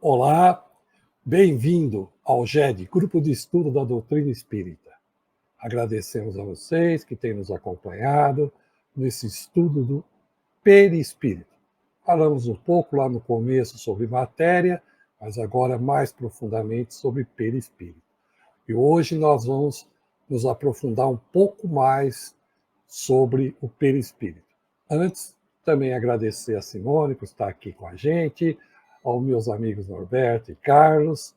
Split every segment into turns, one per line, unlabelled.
Olá, bem-vindo ao GED, Grupo de Estudo da Doutrina Espírita. Agradecemos a vocês que têm nos acompanhado nesse estudo do perispírito. Falamos um pouco lá no começo sobre matéria, mas agora mais profundamente sobre perispírito. E hoje nós vamos nos aprofundar um pouco mais sobre o perispírito. Antes, também agradecer a Simone por estar aqui com a gente, aos meus amigos Norberto e Carlos,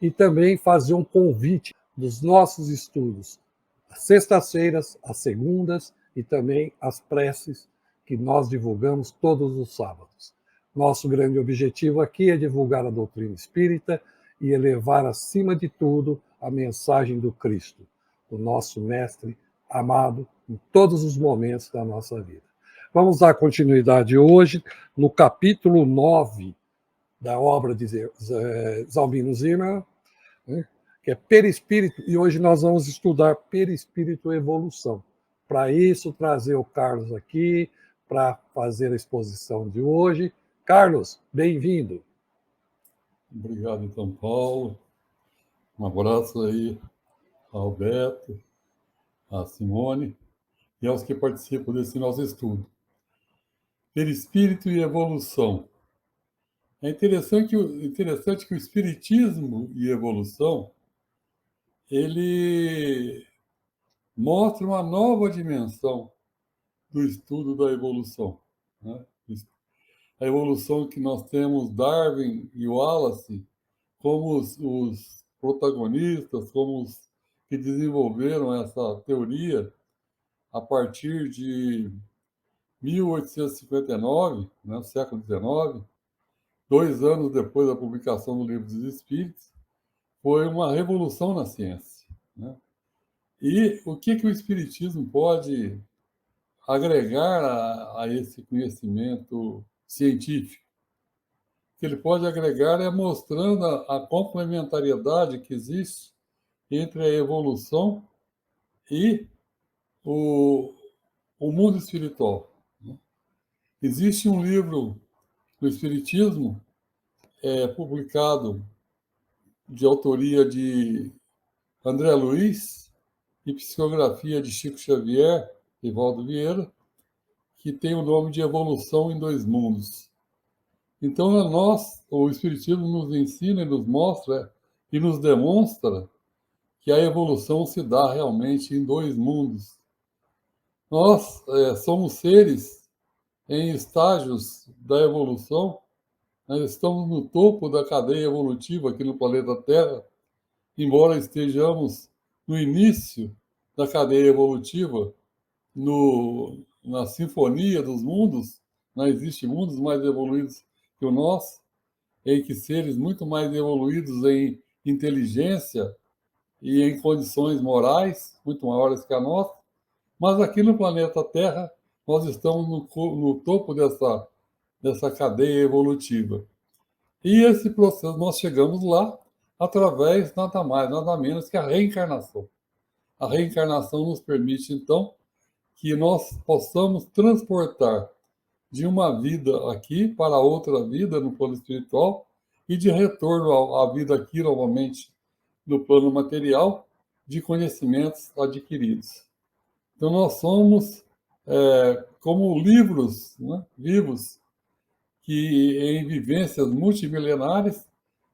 e também fazer um convite dos nossos estudos, às sextas-feiras, às segundas e também às preces que nós divulgamos todos os sábados. Nosso grande objetivo aqui é divulgar a doutrina espírita e elevar, acima de tudo, a mensagem do Cristo, o nosso mestre amado em todos os momentos da nossa vida. Vamos dar continuidade hoje no capítulo 9 da obra de Zalbino Zimmer, né, que é perispírito, e hoje nós vamos estudar perispírito e evolução. Para isso, trazer o Carlos aqui para fazer a exposição de hoje. Carlos, bem-vindo.
Obrigado, então, Paulo. Um abraço aí ao Beto, à Simone e aos que participam desse nosso estudo. Perispírito e evolução. É interessante que o espiritismo e evolução, ele mostra uma nova dimensão do estudo da evolução, né? A evolução que nós temos Darwin e Wallace como os protagonistas, como os que desenvolveram essa teoria a partir de 1859, né, século XIX, 2 anos depois da publicação do Livro dos Espíritos, foi uma revolução na ciência, né? E o que o Espiritismo pode agregar a esse conhecimento científico? O que ele pode agregar é mostrando a complementariedade que existe entre a evolução e o, o mundo espiritual. Existe um livro do Espiritismo, publicado de autoria de André Luiz e psicografia de Chico Xavier e Valdo Vieira, que tem o nome de Evolução em Dois Mundos. Então, o Espiritismo nos ensina e nos mostra e nos demonstra que a evolução se dá realmente em dois mundos. Nós somos seres em estágios da evolução, nós estamos no topo da cadeia evolutiva aqui no planeta Terra, embora estejamos no início da cadeia evolutiva, na sinfonia dos mundos, não existem mundos mais evoluídos que o nosso, em que seres muito mais evoluídos em inteligência e em condições morais muito maiores que a nossa, mas aqui no planeta Terra nós estamos no topo dessa cadeia evolutiva. E esse processo, nós chegamos lá através nada mais, nada menos que a reencarnação. A reencarnação nos permite, então, que nós possamos transportar de uma vida aqui para outra vida no plano espiritual e de retorno à vida aqui novamente no plano material de conhecimentos adquiridos. Então, nós somos como livros, né, vivos, que em vivências multimilenares,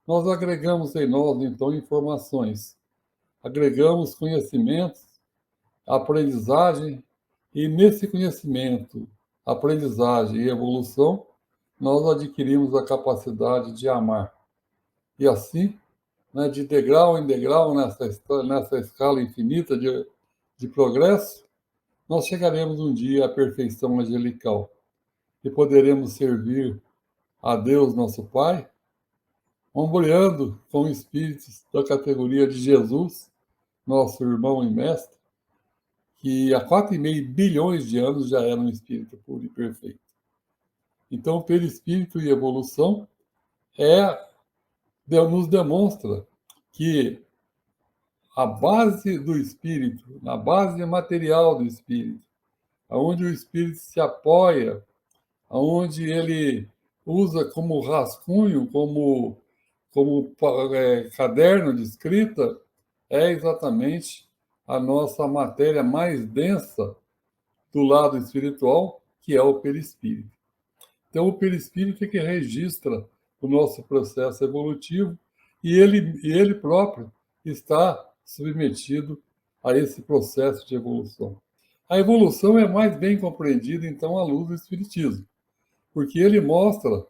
nós agregamos em nós, então, informações, agregamos conhecimentos, aprendizagem, e nesse conhecimento, aprendizagem e evolução, nós adquirimos a capacidade de amar. E assim, né, de degrau em degrau, nessa escala infinita de progresso, nós chegaremos um dia à perfeição angelical e poderemos servir a Deus, nosso Pai, ombreando com espíritos da categoria de Jesus, nosso irmão e mestre, que há 4,5 bilhões de anos já era um espírito puro e perfeito. Então, perispírito e evolução nos demonstra que a base do espírito, a base material do espírito, aonde o espírito se apoia, aonde ele usa como rascunho, como como caderno de escrita, é exatamente a nossa matéria mais densa do lado espiritual, que é o perispírito. Então, o perispírito é que registra o nosso processo evolutivo e ele próprio está submetido a esse processo de evolução. A evolução é mais bem compreendida, então, à luz do Espiritismo, porque ele mostra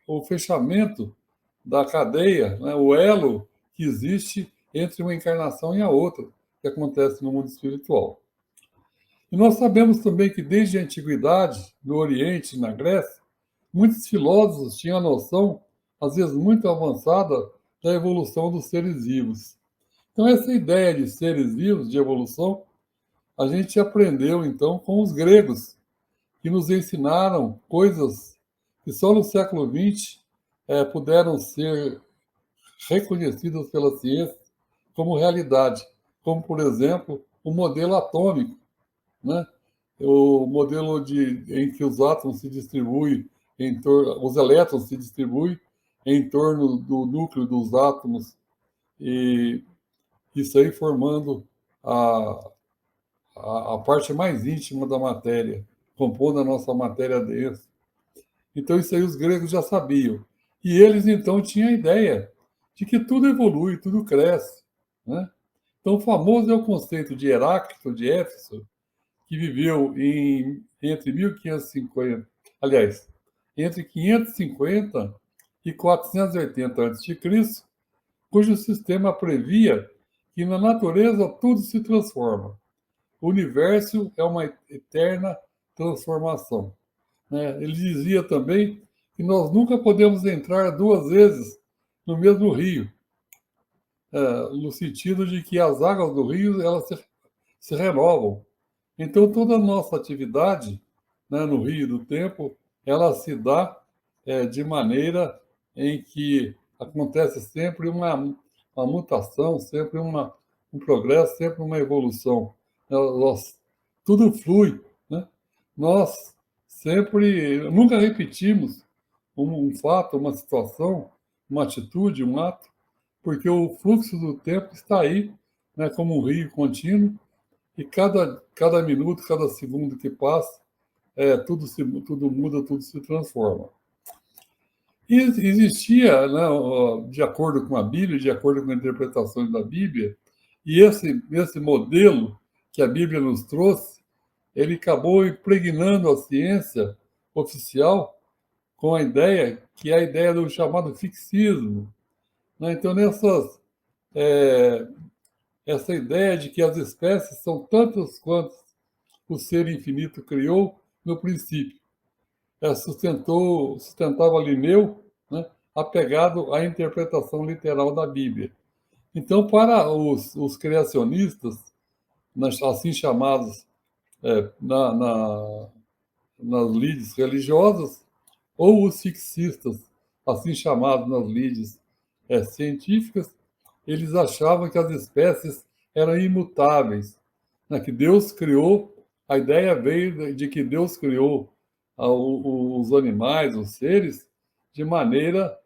o fechamento da cadeia, né, o elo que existe entre uma encarnação e a outra, que acontece no mundo espiritual. E nós sabemos também que desde a antiguidade, no Oriente e na Grécia, muitos filósofos tinham a noção, às vezes muito avançada, da evolução dos seres vivos. Então, essa ideia de seres vivos, de evolução, a gente aprendeu, então, com os gregos, que nos ensinaram coisas que só no século XX puderam ser reconhecidas pela ciência como realidade, como, por exemplo, o modelo atômico, né? O modelo em que os átomos se distribuem, os elétrons se distribuem em torno do núcleo dos átomos, e isso aí formando a parte mais íntima da matéria, compondo a nossa matéria densa. Então, isso aí os gregos já sabiam. E eles, então, tinham a ideia de que tudo evolui, tudo cresce, né? Então, o famoso é o conceito de Heráclito, de Éfeso, que viveu entre 1550, aliás, entre 550 e 480 a.C., cujo sistema previa que na natureza tudo se transforma. O universo é uma eterna transformação, né? Ele dizia também que nós nunca podemos entrar duas vezes no mesmo rio, no sentido de que as águas do rio elas se renovam. Então, toda a nossa atividade, né, no rio do tempo, ela se dá de maneira em que acontece sempre uma mutação, sempre um progresso, sempre uma evolução. Tudo flui, né? Nós nunca repetimos um fato, uma situação, uma atitude, um ato, porque o fluxo do tempo está aí, né, como um rio contínuo, e cada minuto, cada segundo que passa, tudo muda, tudo se transforma. E existia, né, de acordo com a Bíblia, de acordo com a interpretação da Bíblia, e esse modelo que a Bíblia nos trouxe, ele acabou impregnando a ciência oficial com a ideia, que é a ideia do chamado fixismo, né? Então, essa ideia de que as espécies são tantas quanto o ser infinito criou no princípio. Sustentava Linneu, né, apegado à interpretação literal da Bíblia. Então, para os criacionistas, assim chamados nas lides religiosas, ou os fixistas, assim chamados nas lides científicas, eles achavam que as espécies eram imutáveis, né? Que Deus criou, a ideia veio de que Deus criou os animais, os seres, de maneira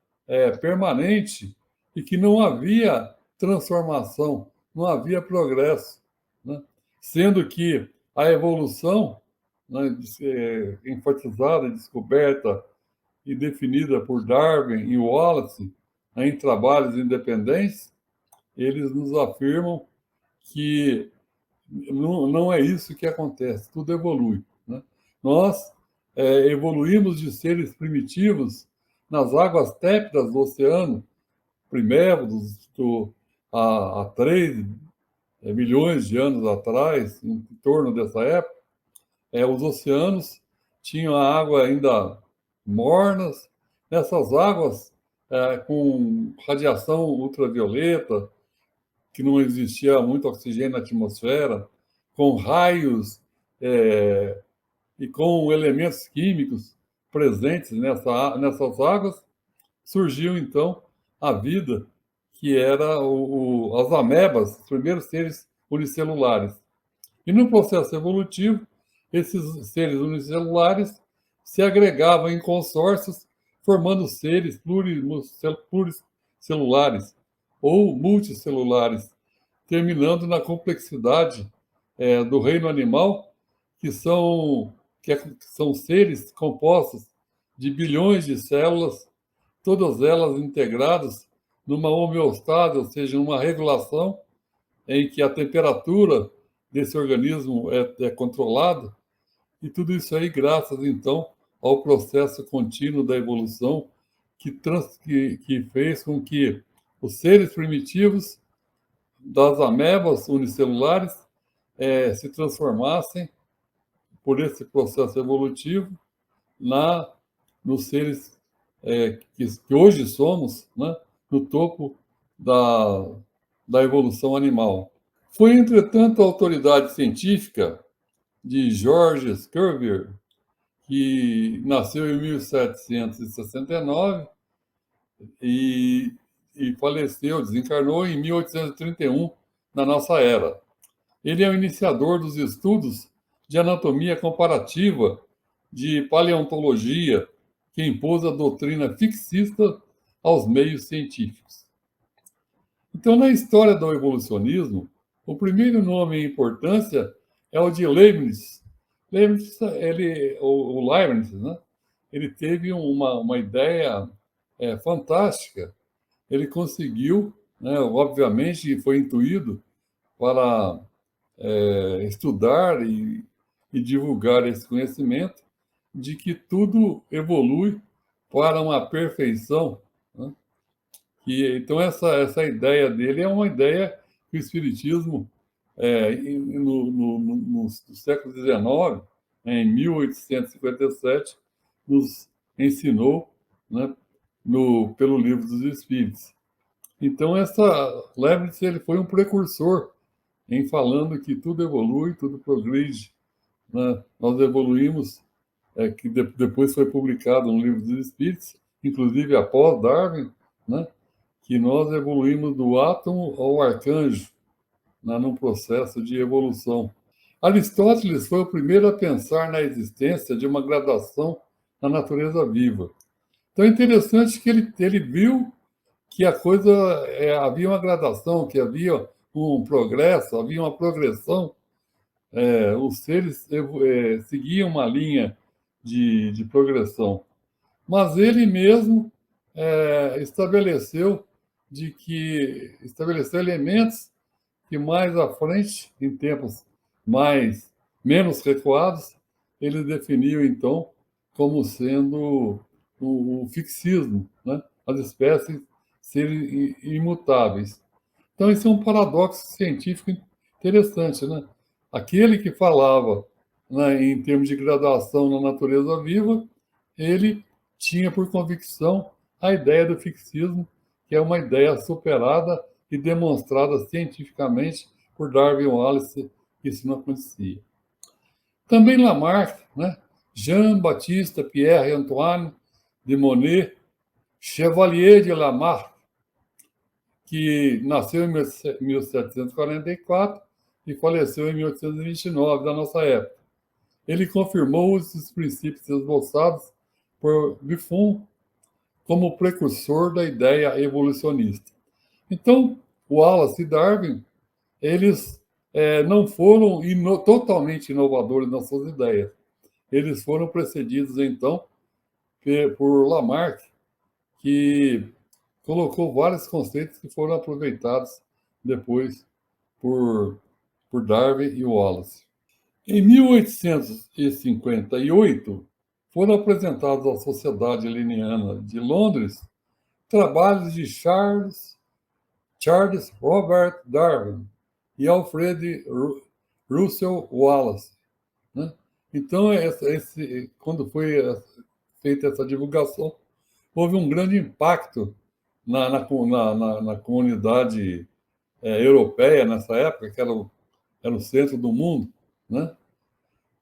permanente e que não havia transformação, não havia progresso, né? Sendo que a evolução, né, enfatizada, descoberta e definida por Darwin e Wallace, né, em trabalhos independentes, eles nos afirmam que não é isso que acontece, tudo evolui, né? Nós evoluímos de seres primitivos nas águas tépidas do oceano, primévodos, há 3 milhões de anos atrás, em torno dessa época, os oceanos tinham a água ainda mornas, nessas águas com radiação ultravioleta, que não existia muito oxigênio na atmosfera, com raios e com elementos químicos presentes nessas águas, surgiu então a vida, que era as amebas, os primeiros seres unicelulares. E no processo evolutivo, esses seres unicelulares se agregavam em consórcios, formando seres unicelulares ou multicelulares, terminando na complexidade do reino animal, que são, que são seres compostos de bilhões de células, todas elas integradas numa homeostase, ou seja, numa regulação em que a temperatura desse organismo é controlada, e tudo isso aí graças, então, ao processo contínuo da evolução que fez com que os seres primitivos das amebas unicelulares se transformassem, por esse processo evolutivo, nos seres que hoje somos, né, no topo da evolução animal. Foi, entretanto, a autoridade científica de Georges Cuvier, que nasceu em 1769 e faleceu, desencarnou em 1831, na nossa era. Ele é o iniciador dos estudos de anatomia comparativa, de paleontologia, que impôs a doutrina fixista aos meios científicos. Então, na história do evolucionismo, o primeiro nome em importância é o de Leibniz. O Leibniz, né? Ele teve uma ideia fantástica. Ele conseguiu, né, obviamente, foi intuído para estudar e divulgar esse conhecimento de que tudo evolui para uma perfeição, né? Então, essa ideia dele é uma ideia que o Espiritismo, no século XIX, em 1857, nos ensinou, né, pelo Livro dos Espíritos. Então, Leibniz ele foi um precursor em falando que tudo evolui, tudo progride, né? Nós evoluímos, que depois foi publicado no Livro dos Espíritos, inclusive após Darwin, né? Que nós evoluímos do átomo ao arcanjo, né, num processo de evolução. Aristóteles foi o primeiro a pensar na existência de uma gradação na natureza viva. Então é interessante que ele viu que a coisa havia uma gradação, que havia um progresso, havia uma progressão. Os seres seguiam uma linha de progressão. Mas ele mesmo estabeleceu elementos que mais à frente, em tempos menos recuados, ele definiu então como sendo o fixismo, né? As espécies serem imutáveis. Então, isso é um paradoxo científico interessante, né? Aquele que falava, né, em termos de gradação na natureza viva, ele tinha por convicção a ideia do fixismo, que é uma ideia superada e demonstrada cientificamente por Darwin Wallace, que isso não acontecia. Também Lamarck, né? Jean-Baptiste Pierre-Antoine de Monet, Chevalier de Lamarck, que nasceu em 1744 e faleceu em 1829, da nossa época. Ele confirmou os princípios esboçados por Buffon como precursor da ideia evolucionista. Então, Wallace e Darwin, eles não foram totalmente inovadores nas suas ideias. Eles foram precedidos, então, por Lamarck, que colocou vários conceitos que foram aproveitados depois por Darwin e Wallace. Em 1858, foram apresentados à Sociedade Linneana de Londres trabalhos de Charles Robert Darwin e Alfred Russel Wallace, né? Então, quando foi feita essa divulgação, houve um grande impacto na comunidade europeia nessa época, que era o centro do mundo, né?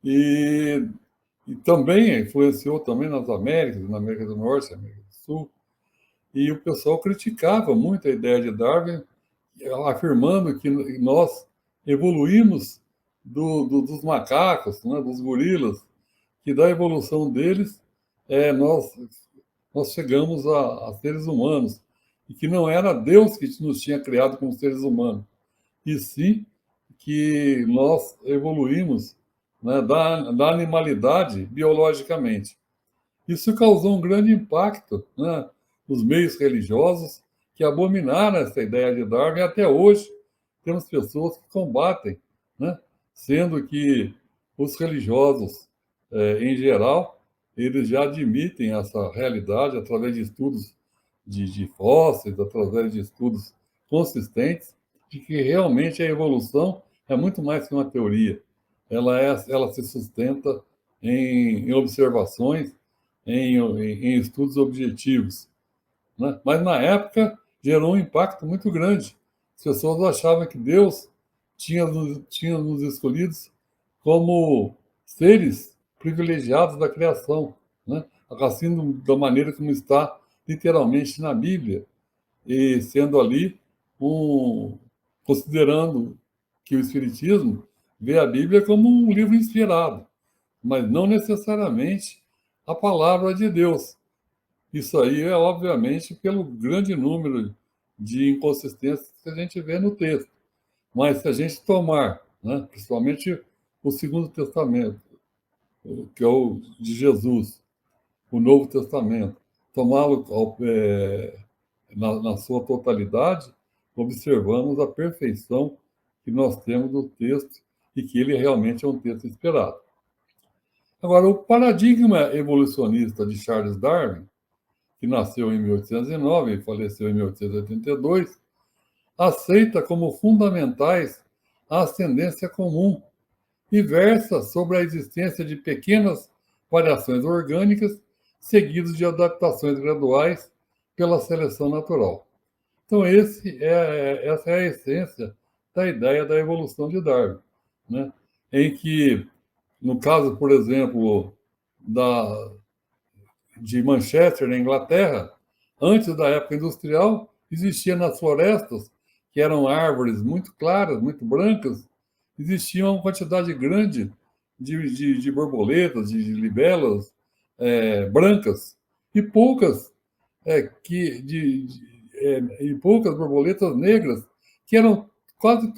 E também influenciou também nas Américas, na América do Norte, na América do Sul. E o pessoal criticava muito a ideia de Darwin, afirmando que nós evoluímos dos macacos, né, dos gorilas, que da evolução deles nós chegamos a seres humanos. e que não era Deus que nos tinha criado como seres humanos, e sim que nós evoluímos, né, da animalidade biologicamente. Isso causou um grande impacto, né, nos meios religiosos que abominaram essa ideia de Darwin, e até hoje temos pessoas que combatem, né, sendo que os religiosos, em geral, eles já admitem essa realidade através de estudos de fósseis, através de estudos consistentes, de que realmente a evolução é muito mais que uma teoria. Ela se sustenta em observações, em estudos objetivos, né? Mas na época gerou um impacto muito grande. As pessoas achavam que Deus tinha nos escolhidos como seres privilegiados da criação, né? Assim da maneira como está literalmente na Bíblia, e sendo ali um, considerando que o Espiritismo vê a Bíblia como um livro inspirado, mas não necessariamente a palavra de Deus. Isso aí é, obviamente, pelo grande número de inconsistências que a gente vê no texto. Mas se a gente tomar, né, principalmente o Segundo Testamento, que é o de Jesus, o Novo Testamento, tomá-lo na sua totalidade, observamos a perfeição que nós temos do texto e que ele realmente é um texto inspirado. Agora, o paradigma evolucionista de Charles Darwin, que nasceu em 1809 e faleceu em 1882, aceita como fundamentais a ascendência comum e versa sobre a existência de pequenas variações orgânicas seguidas de adaptações graduais pela seleção natural. Então, essa é a essência da ideia da evolução de Darwin, né? Em que, no caso, por exemplo, de Manchester, na Inglaterra, antes da época industrial, existia nas florestas, que eram árvores muito claras, muito brancas, existia uma quantidade grande de borboletas, de libelas brancas, e poucas, e poucas borboletas negras, que eram quase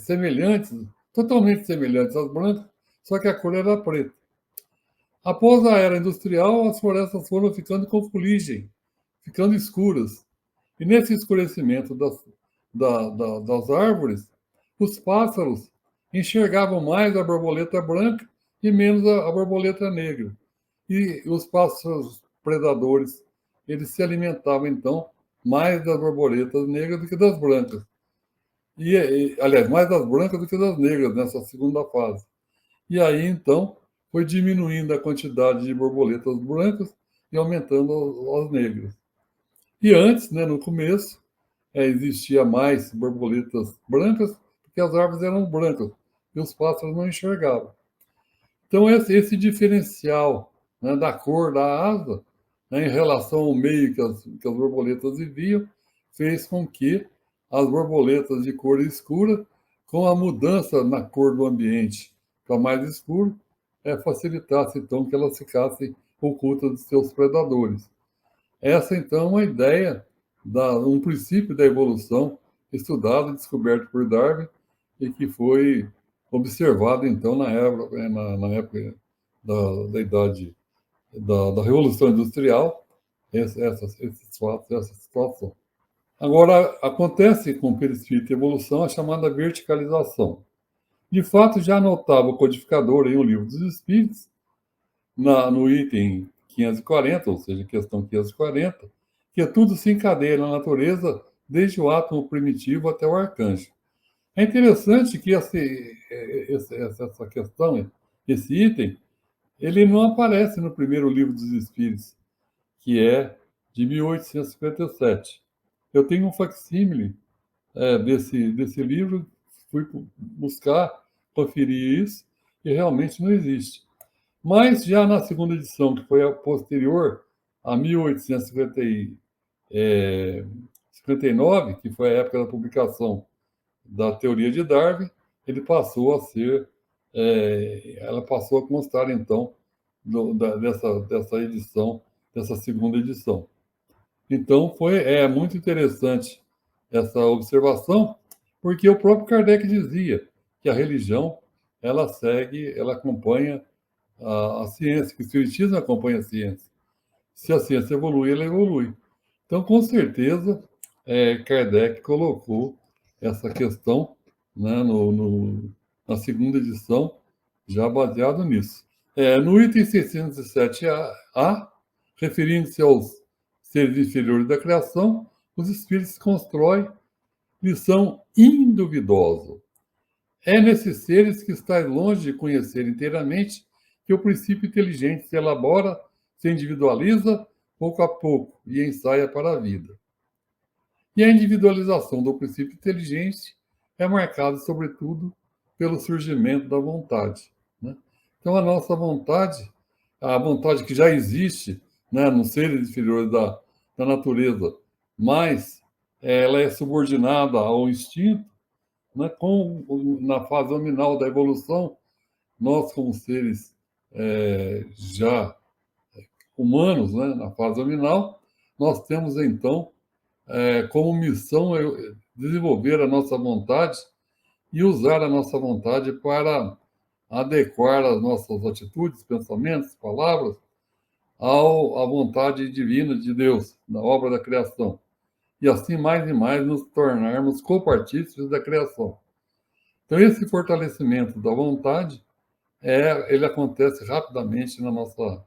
semelhantes, totalmente semelhantes às brancas, só que a cor era preta. Após a era industrial, as florestas foram ficando com fuligem, ficando escuras. E nesse escurecimento das árvores, os pássaros enxergavam mais a borboleta branca e menos a borboleta negra. E os pássaros predadores, eles se alimentavam, então, mais das borboletas negras do que das brancas. Aliás, mais das brancas do que das negras nessa segunda fase. E aí, então, foi diminuindo a quantidade de borboletas brancas e aumentando as negras. E antes, né, no começo, existia mais borboletas brancas, porque as árvores eram brancas e os pássaros não enxergavam. Então, esse diferencial, né, da cor da asa, né, em relação ao meio que as borboletas viviam, fez com que as borboletas de cor escura, com a mudança na cor do ambiente para mais escuro, facilitasse então que elas ficassem ocultas de seus predadores. Essa então é uma ideia, um princípio da evolução estudado e descoberto por Darwin e que foi observado então na época da idade da Revolução Industrial, esses fatos, essa situação. Agora, acontece com o perispírito e evolução a chamada verticalização. De fato, já anotava o codificador em O Livro dos Espíritos, no item 540, ou seja, questão 540, que tudo se encadeia na natureza, desde o átomo primitivo até o arcanjo. É interessante que essa questão, esse item, ele não aparece no primeiro Livro dos Espíritos, que é de 1857. Eu tenho um facsímile desse livro, fui buscar, conferir isso, e realmente não existe. Mas já na segunda edição, que foi a posterior a 1859, que foi a época da publicação da teoria de Darwin, ela passou a constar então dessa edição, dessa segunda edição. Então, é muito interessante essa observação, porque o próprio Kardec dizia que a religião, ela segue, ela acompanha a ciência, que o espiritismo acompanha a ciência. Se a ciência evolui, ela evolui. Então, com certeza, Kardec colocou essa questão, né, na segunda edição, já baseado nisso. No item 607A, referindo-se aos seres inferiores da criação, os espíritos constroem lição induvidosa. É nesses seres que está longe de conhecer inteiramente que o princípio inteligente se elabora, se individualiza pouco a pouco e ensaia para a vida. E a individualização do princípio inteligente é marcada, sobretudo, pelo surgimento da vontade, né? Então, a vontade que já existe, né, nos seres inferiores da natureza, mas ela é subordinada ao instinto, né, na fase nominal da evolução, nós, como seres já humanos, né, na fase nominal, nós temos, então, como missão desenvolver a nossa vontade e usar a nossa vontade para adequar as nossas atitudes, pensamentos, palavras à vontade divina de Deus, na obra da criação. E assim, mais e mais, nos tornarmos copartícipes da criação. Então, esse fortalecimento da vontade, ele acontece rapidamente na nossa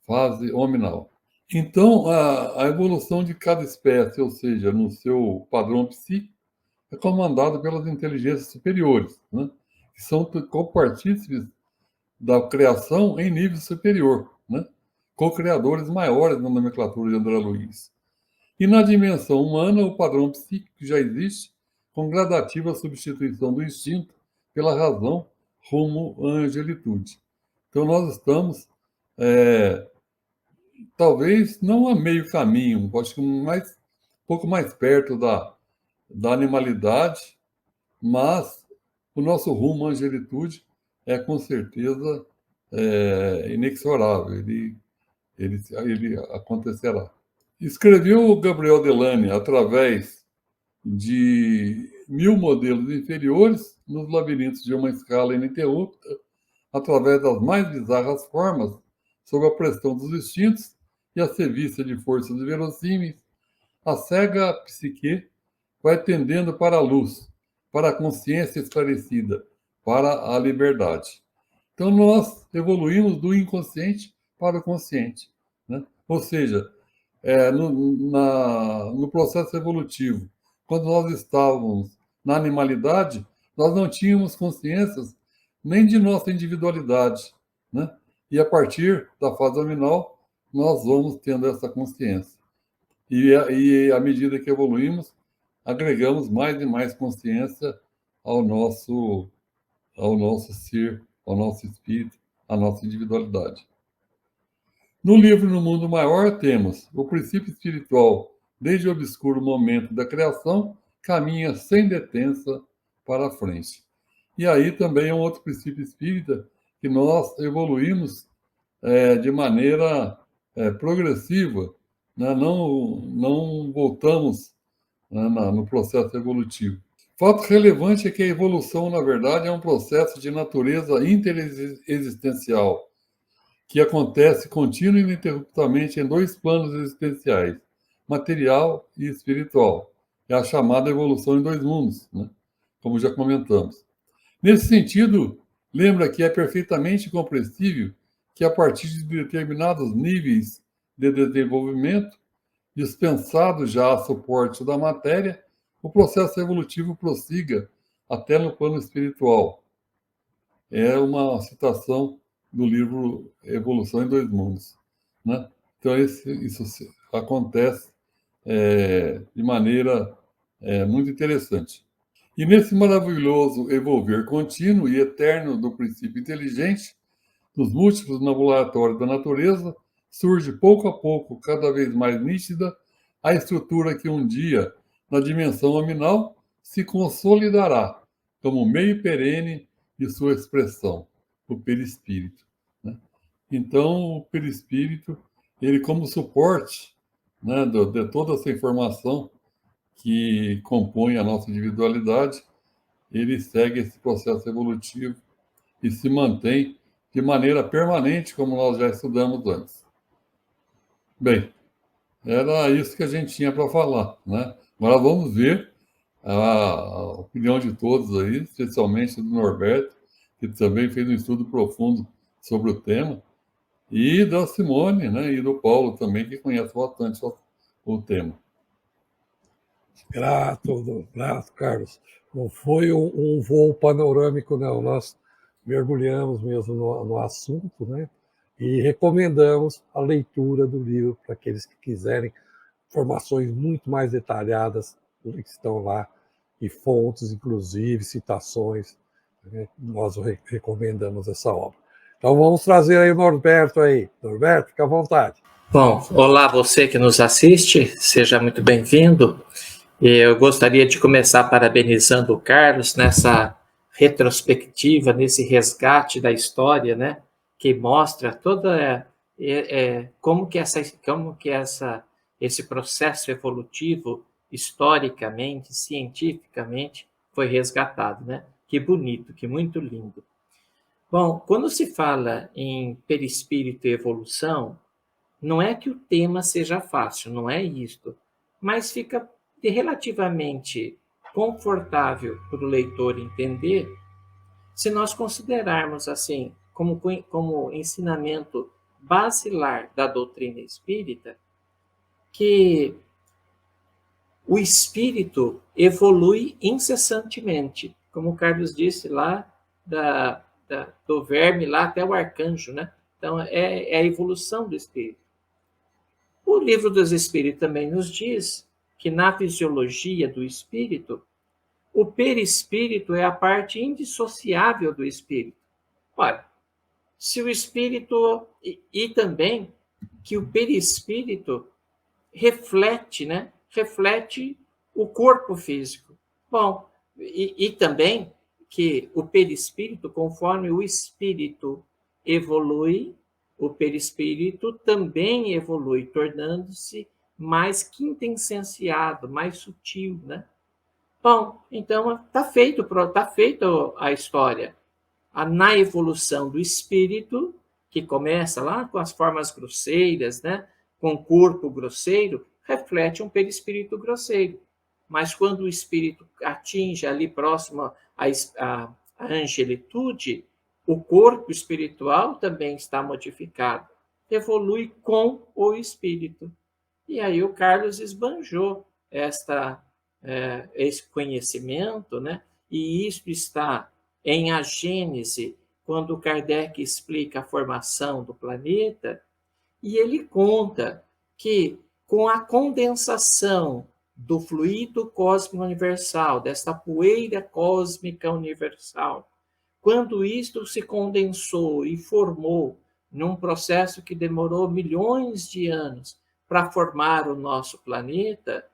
fase hominal. Então, a evolução de cada espécie, ou seja, no seu padrão psíquico, é comandada pelas inteligências superiores, né? Que são copartícipes da criação em nível superior, né? Co-criadores maiores na nomenclatura de André Luiz. E na dimensão humana, o padrão psíquico já existe, com gradativa substituição do instinto pela razão rumo à angelitude. Então, nós estamos, talvez, não a meio caminho, acho que um pouco mais perto da animalidade, mas o nosso rumo à angelitude é, com certeza, inexorável, ele acontecerá. Escreveu o Gabriel Delany através de 1000 modelos inferiores nos labirintos de uma escala ininterrupta, através das mais bizarras formas, sob a pressão dos instintos e a serviço de forças inverossímeis, a cega psique vai tendendo para a luz, para a consciência esclarecida, para a liberdade. Então, nós evoluímos do inconsciente para o consciente, né? Ou seja, no processo evolutivo, quando nós estávamos na animalidade, nós não tínhamos consciências nem de nossa individualidade, né? E a partir da fase nominal, nós vamos tendo essa consciência. E à medida que evoluímos, agregamos mais e mais consciência ao nosso ser, ao nosso espírito, à nossa individualidade. No livro No Mundo Maior, temos o princípio espiritual, desde o obscuro momento da criação, caminha sem detença para a frente. E aí também é um outro princípio espírita que nós evoluímos de maneira progressiva, né? Não voltamos, né, no processo evolutivo. Fato relevante é que a evolução, na verdade, é um processo de natureza interexistencial, que acontece contínua e ininterruptamente em dois planos existenciais, material e espiritual. É a chamada evolução em dois mundos, né? Como já comentamos. Nesse sentido, lembra que é perfeitamente compreensível que, a partir de determinados níveis de desenvolvimento, dispensado já a suporte da matéria, o processo evolutivo prossiga até no plano espiritual. É uma citação do livro Evolução em Dois Mundos, né? Então, isso acontece de maneira muito interessante. E nesse maravilhoso evolver contínuo e eterno do princípio inteligente, dos múltiplos laboratórios da natureza, surge pouco a pouco, cada vez mais nítida, a estrutura que um dia, na dimensão nominal, se consolidará como meio perene de sua expressão, o perispírito, né? Então, o perispírito, ele como suporte, né, de toda essa informação que compõe a nossa individualidade, ele segue esse processo evolutivo e se mantém de maneira permanente, como nós já estudamos antes. Bem, era isso que a gente tinha para falar, né? Agora vamos ver a opinião de todos aí, especialmente do Norberto, que também fez um estudo profundo sobre o tema, e da Simone, né? E do Paulo também, que conhece bastante o tema.
Grato, Carlos. Não foi um voo panorâmico, não. Nós mergulhamos mesmo no assunto, né? E recomendamos a leitura do livro para aqueles que quiserem informações muito mais detalhadas que estão lá, e fontes, inclusive, citações. Né? Nós recomendamos essa obra. Então vamos trazer aí o Norberto aí. Norberto, fica à vontade.
Bom, olá você que nos assiste, seja muito bem-vindo. Eu gostaria de começar parabenizando o Carlos nessa retrospectiva, nesse resgate da história, né, que mostra toda como que esse processo evolutivo historicamente, cientificamente foi resgatado, né? Que bonito, que muito lindo. Bom, quando se fala em perispírito e evolução, não é que o tema seja fácil, não é isto, mas fica relativamente confortável para o leitor entender se nós considerarmos assim como ensinamento basilar da doutrina espírita que o espírito evolui incessantemente, como o Carlos disse lá do verme lá até o arcanjo, né? Então é a evolução do espírito. O Livro dos Espíritos também nos diz que na fisiologia do espírito, o perispírito é a parte indissociável do espírito. Ora, se o espírito e também que o perispírito reflete, né? Reflete o corpo físico. Bom, e também que o perispírito, conforme o espírito evolui, o perispírito também evolui, tornando-se mais quintessenciado, mais sutil, né? Bom, então está feito a história. Na evolução do espírito, que começa lá com as formas grosseiras, né? Com o corpo grosseiro, reflete um perispírito grosseiro. Mas quando o espírito atinge ali próximo à angelitude, o corpo espiritual também está modificado, evolui com o espírito. E aí o Carlos esbanjou esse conhecimento, né? E isso está em A Gênese, quando Kardec explica a formação do planeta, e ele conta que com a condensação do fluido cósmico universal, desta poeira cósmica universal, quando isto se condensou e formou num processo que demorou milhões de anos para formar o nosso planeta,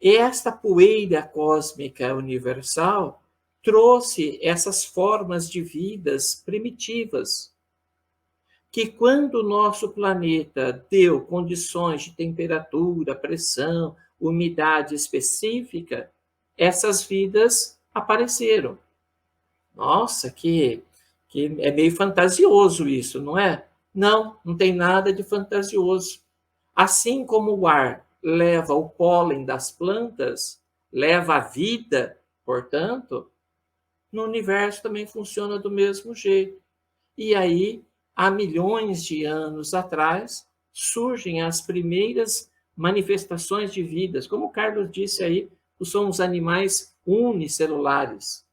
esta poeira cósmica universal trouxe essas formas de vidas primitivas, que quando o nosso planeta deu condições de temperatura, pressão, umidade específica, essas vidas apareceram. Nossa, que é meio fantasioso isso, não é? Não, não tem nada de fantasioso. Assim como o ar leva o pólen das plantas, leva a vida, portanto, no universo também funciona do mesmo jeito. E aí, há milhões de anos atrás, surgem as primeiras manifestações de vidas. Como o Carlos disse aí, são os animais unicelulares.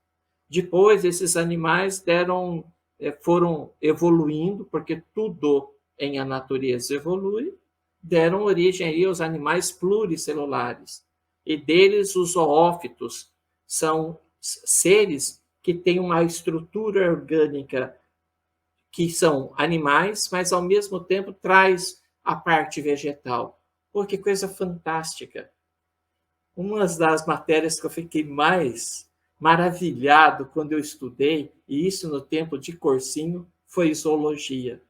Depois, esses animais foram evoluindo, porque tudo em a natureza evolui, deram origem aí aos animais pluricelulares. E deles, os zoófitos são seres que têm uma estrutura orgânica que são animais, mas ao mesmo tempo traz a parte vegetal. Pô, que coisa fantástica! Uma das matérias que eu fiquei mais maravilhado quando eu estudei, e isso no tempo de cursinho, foi zoologia.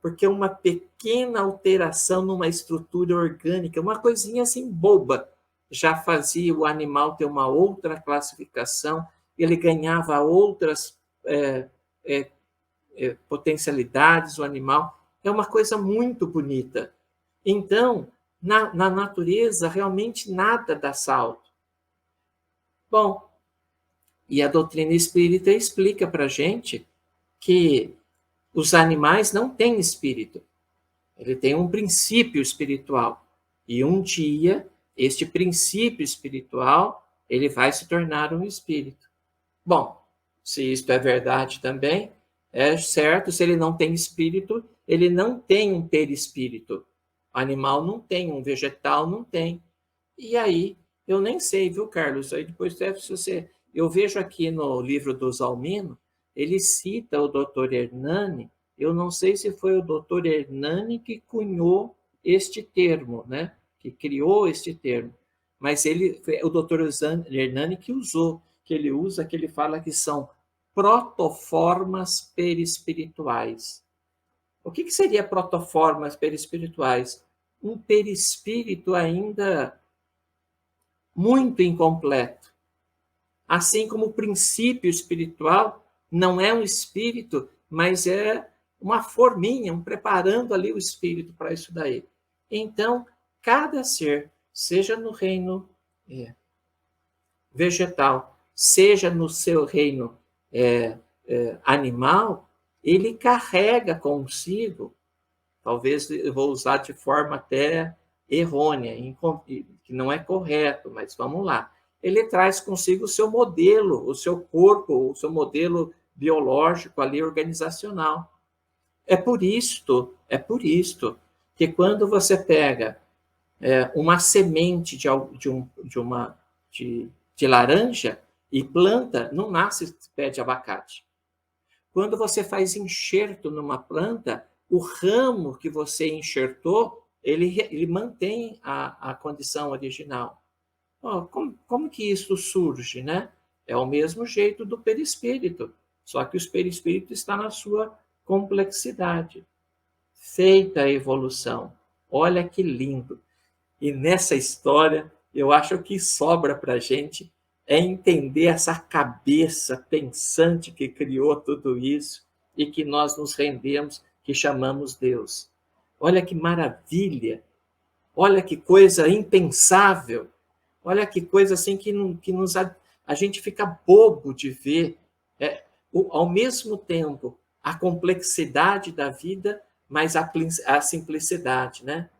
porque uma pequena alteração numa estrutura orgânica, uma coisinha assim boba, já fazia o animal ter uma outra classificação, ele ganhava outras potencialidades, o animal. É uma coisa muito bonita. Então, na natureza, realmente nada dá salto. Bom, e a doutrina espírita explica para a gente que os animais não têm espírito. Ele tem um princípio espiritual. E um dia, este princípio espiritual, ele vai se tornar um espírito. Bom, se isto é verdade também, é certo, se ele não tem espírito, ele não tem um perispírito. Animal não tem, um vegetal não tem. E aí, eu nem sei, viu, Carlos? Aí depois deve você. Eu vejo aqui no livro do Zalmino, ele cita o doutor Hernani. Eu não sei se foi o doutor Hernani que cunhou este termo, né? Que criou este termo. Mas ele, o doutor Hernani que usou, que ele usa, que ele fala que são protoformas perispirituais. O que seria protoformas perispirituais? Um perispírito ainda muito incompleto. Assim como o princípio espiritual não é um espírito, mas é uma forminha, preparando ali o espírito para isso daí. Então, cada ser, seja no reino vegetal, seja no seu reino animal, ele carrega consigo, talvez eu vou usar de forma até errônea, que não é correto, mas vamos lá. Ele traz consigo o seu modelo, o seu corpo, o seu modelo biológico ali, organizacional. É por isto que quando você pega uma semente de laranja e planta, não nasce pé de abacate. Quando você faz enxerto numa planta, o ramo que você enxertou, ele mantém a condição original. Oh, como que isso surge, né? É o mesmo jeito do perispírito, só que o perispírito está na sua complexidade. Feita a evolução. Olha que lindo. E nessa história, eu acho que sobra para a gente é entender essa cabeça pensante que criou tudo isso e que nós nos rendemos, que chamamos Deus. Olha que maravilha, olha que coisa impensável, olha que coisa assim que a gente fica bobo de ver. Ao mesmo tempo, a complexidade da vida, mas a simplicidade, né?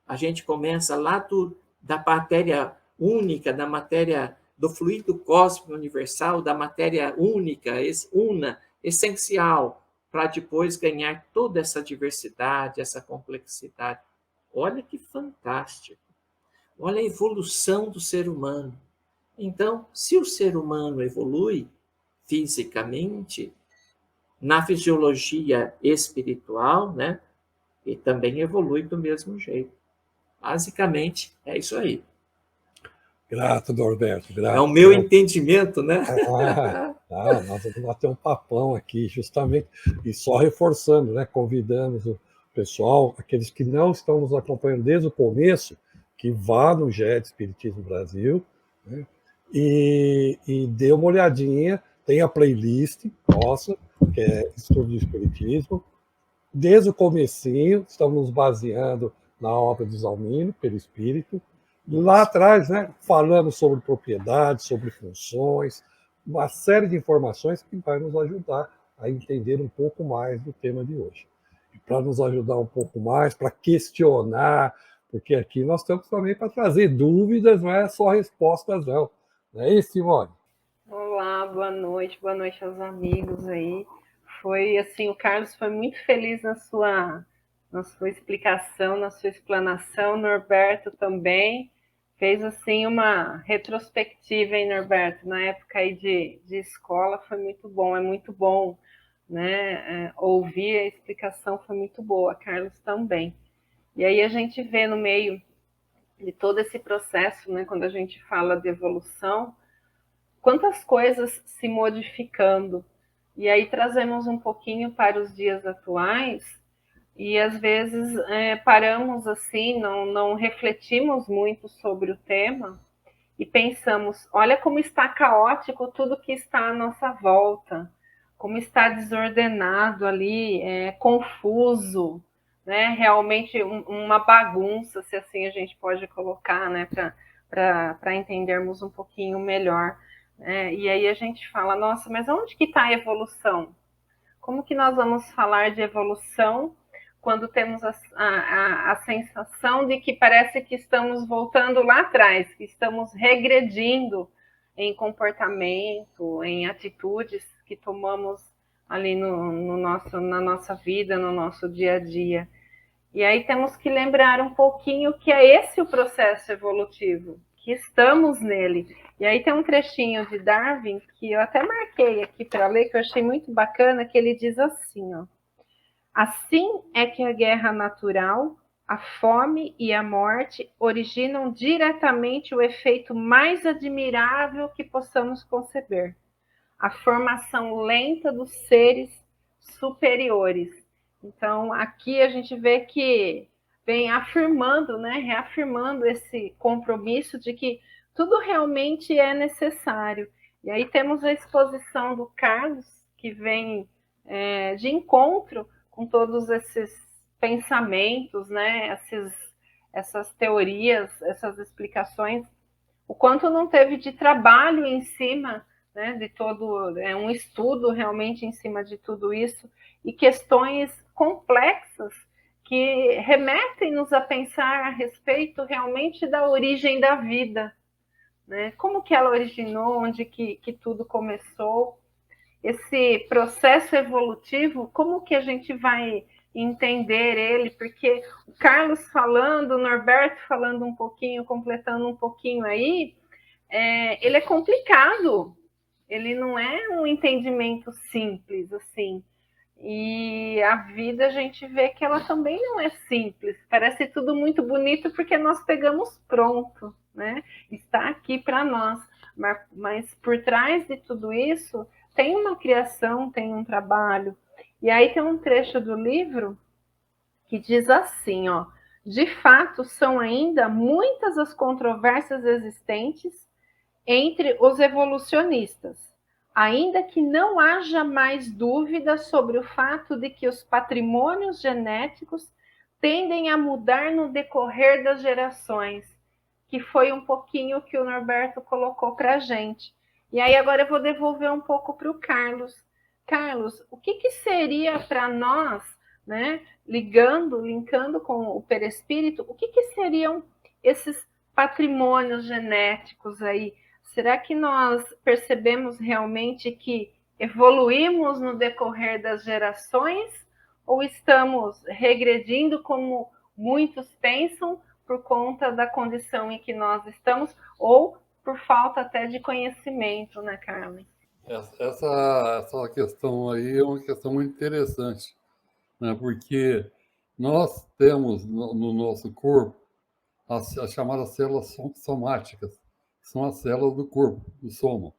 A gente começa lá da matéria única, da matéria do fluido cósmico universal, da matéria única, una, essencial, para depois ganhar toda essa diversidade, essa complexidade. Olha que fantástico. Olha a evolução do ser humano. Então, se o ser humano evolui fisicamente, na fisiologia espiritual, né, ele também evolui do mesmo jeito. Basicamente, é isso aí.
Grato, Norberto, grato.
É o meu entendimento, né?
Nós vamos bater um papão aqui, justamente, e só reforçando, né? Convidamos o pessoal, aqueles que não estão nos acompanhando desde o começo, que vá no GED Espiritismo Brasil, né? E dê uma olhadinha, tem a playlist nossa, que é Estudo do Espiritismo. Desde o comecinho, estamos nos baseando na obra do Zalmino, Perispírito. Lá atrás, né, falamos sobre propriedades, sobre funções, uma série de informações que vai nos ajudar a entender um pouco mais do tema de hoje. E para nos ajudar um pouco mais, para questionar, porque aqui nós estamos também para trazer dúvidas, não é só respostas, não. Não é isso, Simone?
Olá, boa noite aos amigos aí. Foi assim, o Carlos foi muito feliz na sua explicação, na sua explanação, Norberto também fez assim uma retrospectiva, hein, Norberto? Na época aí de escola foi muito bom, é muito bom, né? Ouvir a explicação foi muito boa, Carlos também. E aí a gente vê no meio de todo esse processo, né, quando a gente fala de evolução, quantas coisas se modificando. E aí trazemos um pouquinho para os dias atuais E às vezes paramos assim, não refletimos muito sobre o tema e pensamos, olha como está caótico tudo que está à nossa volta, como está desordenado ali, confuso, né? Realmente uma bagunça, se assim a gente pode colocar, né? Para entendermos um pouquinho melhor. E aí a gente fala, nossa, mas onde que está a evolução? Como que nós vamos falar de evolução quando temos a sensação de que parece que estamos voltando lá atrás, que estamos regredindo em comportamento, em atitudes que tomamos ali na nossa vida, no nosso dia a dia. E aí temos que lembrar um pouquinho que é esse o processo evolutivo, que estamos nele. E aí tem um trechinho de Darwin que eu até marquei aqui para ler, que eu achei muito bacana, que ele diz assim, ó: assim é que a guerra natural, a fome e a morte originam diretamente o efeito mais admirável que possamos conceber, a formação lenta dos seres superiores. Então, aqui a gente vê que vem afirmando, né, reafirmando esse compromisso de que tudo realmente é necessário. E aí temos a exposição do Carlos, que vem de encontro com todos esses pensamentos, né, essas teorias, essas explicações, o quanto não teve de trabalho em cima, né, de todo um estudo realmente em cima de tudo isso e questões complexas que remetem-nos a pensar a respeito realmente da origem da vida, né? Como que ela originou, onde que tudo começou, esse processo evolutivo, como que a gente vai entender ele? Porque o Carlos falando, o Norberto falando um pouquinho, completando um pouquinho aí, ele é complicado, ele não é um entendimento simples, assim. E a vida a gente vê que ela também não é simples, parece tudo muito bonito porque nós pegamos pronto, né? Está aqui para nós, mas por trás de tudo isso tem uma criação, tem um trabalho. E aí tem um trecho do livro que diz assim, ó: de fato, são ainda muitas as controvérsias existentes entre os evolucionistas, ainda que não haja mais dúvida sobre o fato de que os patrimônios genéticos tendem a mudar no decorrer das gerações, que foi um pouquinho que o Norberto colocou para a gente. E aí agora eu vou devolver um pouco para o Carlos. Carlos, o que seria para nós, né, linkando com o perispírito, o que seriam esses patrimônios genéticos aí? Será que nós percebemos realmente que evoluímos no decorrer das gerações ou estamos regredindo, como muitos pensam, por conta da condição em que nós estamos ou por falta até de conhecimento, né, Carmen?
Essa questão aí é uma questão muito interessante, né? Porque nós temos no nosso corpo as chamadas células somáticas, que são as células do corpo, do soma.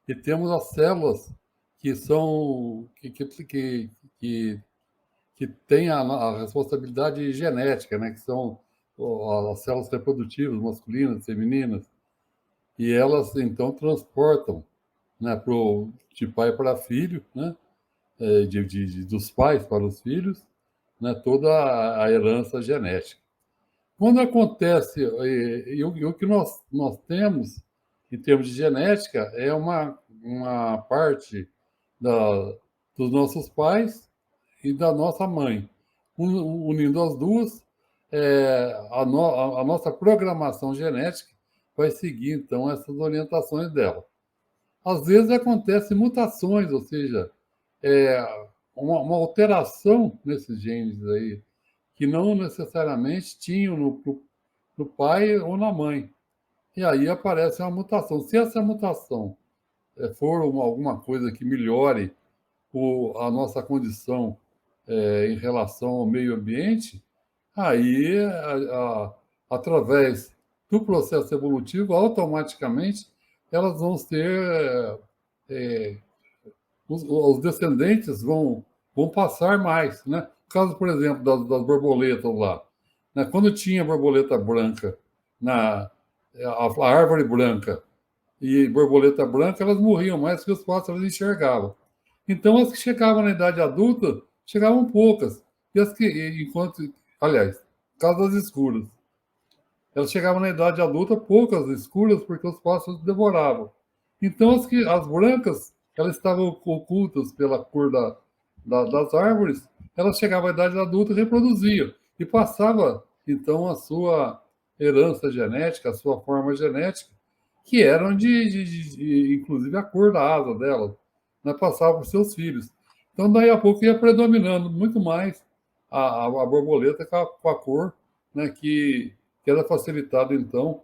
E temos as células que são que têm a responsabilidade genética, né? Que são as células reprodutivas, masculinas, femininas, e elas então transportam, né, de pai para filho, né? Dos pais para os filhos, né? Toda a herança genética. Quando acontece, e o que nós temos, em termos de genética, é uma parte dos nossos pais e da nossa mãe. Unindo as duas, a nossa programação genética vai seguir, então, essas orientações dela. Às vezes acontecem mutações, ou seja, é, uma alteração nesses genes aí, que não necessariamente tinham no pai ou na mãe. E aí aparece uma mutação. Se essa mutação for alguma coisa que melhore a nossa condição em relação ao meio ambiente, aí, através do processo evolutivo, automaticamente elas vão ter, os descendentes vão passar mais, né? caso, por exemplo, das borboletas lá, né? Quando tinha borboleta branca, a árvore branca e borboleta branca, elas morriam mais que os pássaros enxergavam. Então, as que chegavam na idade adulta, chegavam poucas. E as que, aliás, casas escuras. Elas chegavam na idade adulta, poucas escuras, porque os pássaros devoravam. Então, as brancas, elas estavam ocultas pela cor das árvores, elas chegavam à idade adulta e reproduziam. E passava, então, a sua herança genética, a sua forma genética, que eram inclusive, a cor da asa delas, né, passava para os seus filhos. Então, daí a pouco ia predominando muito mais a borboleta com a cor, né, que era facilitada, então,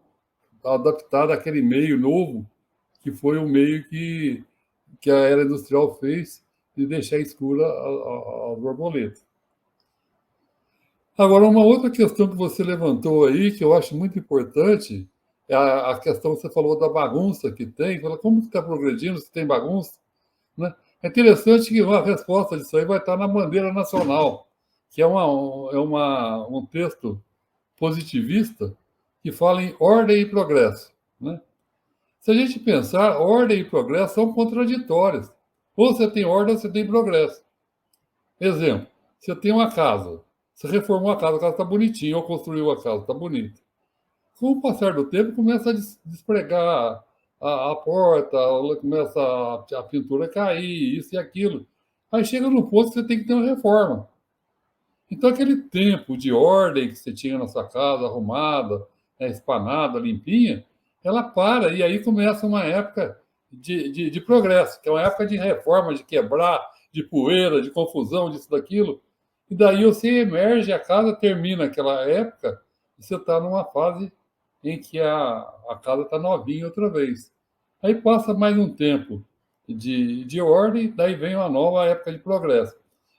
adaptada àquele meio novo, que foi o meio que a era industrial fez de deixar escura as borboletas. Agora, uma outra questão que você levantou aí, que eu acho muito importante, é a questão que você falou da bagunça que tem. Como está progredindo, se tem bagunça? Né? É interessante que a resposta disso aí vai estar na bandeira nacional, que é um texto positivista que fala em ordem e progresso. Né? Se a gente pensar, ordem e progresso são contraditórios. Ou você tem ordem ou você tem progresso. Exemplo, você tem uma casa, você reformou a casa está bonitinha, ou construiu a casa, está bonita. Com o passar do tempo, começa a despregar a porta, começa a pintura a cair, isso e aquilo. Aí chega no ponto que você tem que ter uma reforma. Então, aquele tempo de ordem que você tinha na sua casa, arrumada, espanada, limpinha, ela para, e aí começa uma época de progresso, que é uma época de reforma, de quebrar, de poeira, de confusão, disso, daquilo. E daí você emerge, a casa termina aquela época, e você está numa fase em que a casa está novinha outra vez. Aí passa mais um tempo de ordem, daí vem uma nova época de progresso.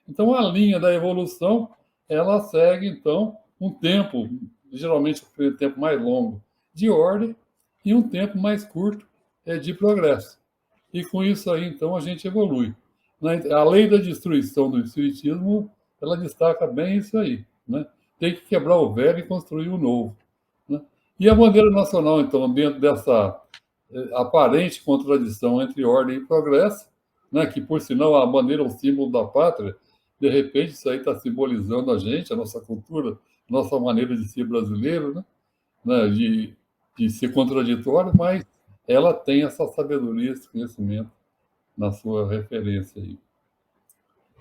Então, a linha da evolução, ela segue, então, um tempo, geralmente um tempo mais longo, de ordem, e um tempo mais curto de progresso. E com isso aí, então, a gente evolui. A lei da destruição do espiritismo, ela destaca bem isso aí. Né? Tem que quebrar o velho e construir o novo. Né? E a bandeira nacional, então, dentro dessa aparente contradição entre ordem e progresso, né, que, por sinal, a bandeira é um símbolo da pátria, de repente isso aí está simbolizando a gente, a nossa cultura, a nossa maneira de ser brasileiro, né, de ser contraditório, mas ela tem essa sabedoria, esse conhecimento na sua referência aí.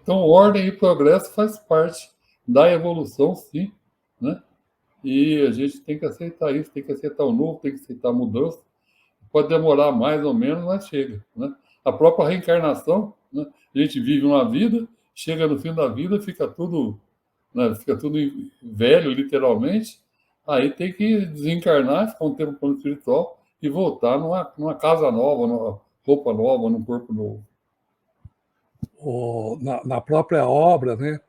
Então, ordem e progresso faz parte da evolução, sim, né? E a gente tem que aceitar isso, tem que aceitar o novo, tem que aceitar a mudança. Pode demorar mais ou menos, mas chega, né? A própria reencarnação, né? A gente vive uma vida, chega no fim da vida, fica tudo, né? Fica tudo velho, literalmente. Aí tem que desencarnar, ficar um tempo no plano espiritual e voltar numa casa nova, numa roupa nova, num corpo novo.
Na própria obra, né,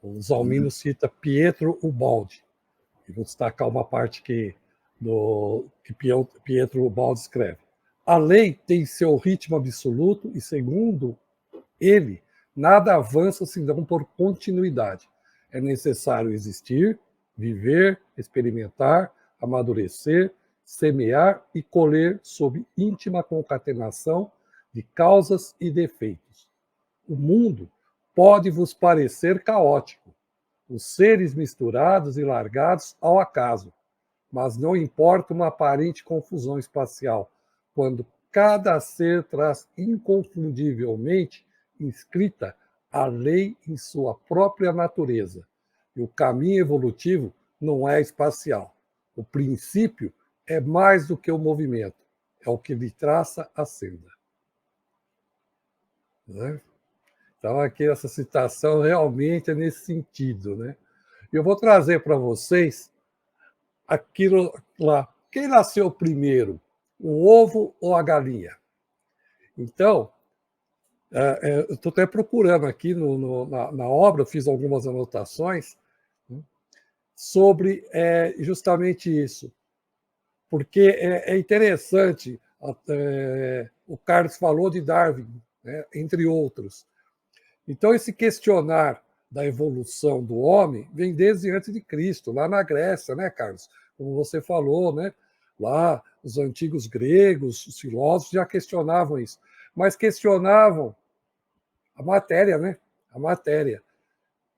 o Zalmino cita Pietro Ubaldi. E vou destacar uma parte que Pietro Ubaldi escreve. A lei tem seu ritmo absoluto e, segundo ele, nada avança senão por continuidade. É necessário existir, viver, experimentar, amadurecer, semear e colher sob íntima concatenação de causas e defeitos. O mundo pode vos parecer caótico, os seres misturados e largados ao acaso, mas não importa uma aparente confusão espacial, quando cada ser traz inconfundivelmente inscrita a lei em sua própria natureza. E o caminho evolutivo não é espacial. O princípio é mais do que o movimento, é o que lhe traça a senda. Né? Então, aqui essa citação realmente é nesse sentido. Né? Eu vou trazer para vocês aquilo lá. Quem nasceu primeiro, o ovo ou a galinha? Então, eu estou até procurando aqui na obra, fiz algumas anotações, né, sobre justamente isso. Porque é interessante, o Carlos falou de Darwin, né, entre outros. Então, esse questionar da evolução do homem vem desde antes de Cristo, lá na Grécia, né, Carlos? Como você falou, né? Lá os antigos gregos, os filósofos já questionavam isso, mas questionavam a matéria, né? A matéria.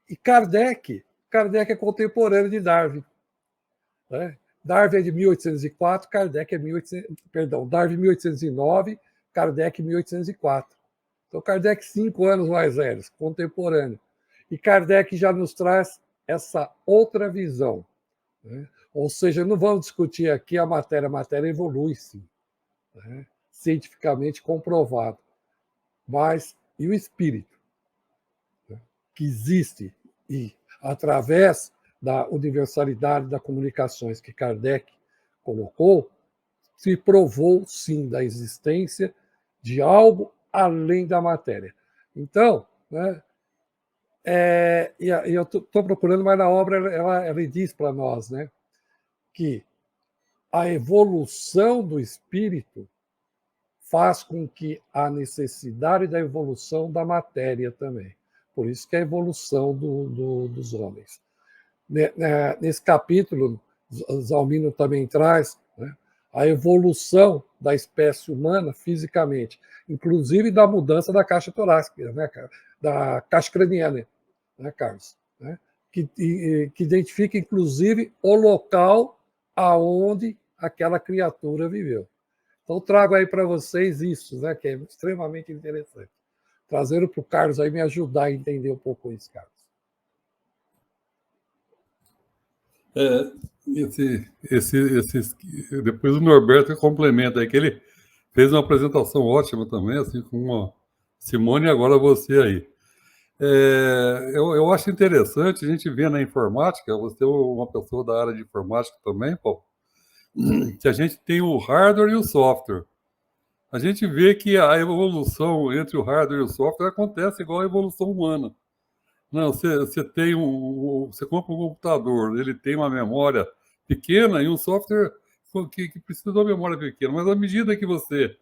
E Kardec é contemporâneo de Darwin, né? Darwin é de 1804, Kardec é 1809, Kardec 1804. Então, Kardec, 5 anos mais velho, contemporâneo. E Kardec já nos traz essa outra visão, né? Ou seja, não vamos discutir aqui a matéria evolui, sim, né? Cientificamente comprovado. Mas, e o espírito? Né? Que existe, e através da universalidade das comunicações que Kardec colocou, se provou, sim, da existência de algo além da matéria. Então, né, e eu estou procurando, mas na obra ela diz para nós, né, que a evolução do espírito faz com que a necessidade da evolução da matéria também. Por isso que é a evolução dos homens. Nesse capítulo, Zalmino também traz, né, a evolução da espécie humana fisicamente, inclusive da mudança da caixa torácica, né, da caixa craniana, né, Carlos? Né, que identifica, inclusive, o local aonde aquela criatura viveu. Então, trago aí para vocês isso, né, que é extremamente interessante. Trazendo para o Carlos aí me ajudar a entender um pouco isso, Carlos.
Depois o Norberto complementa aí, que ele fez uma apresentação ótima também, assim como a Simone, e agora você aí. Eu acho interessante a gente ver na informática, você é uma pessoa da área de informática também, Paulo, que a gente tem o hardware e o software. A gente vê que a evolução entre o hardware e o software acontece igual a evolução humana. Não, você compra um computador, ele tem uma memória pequena e um software que precisa de uma memória pequena. Mas à medida que você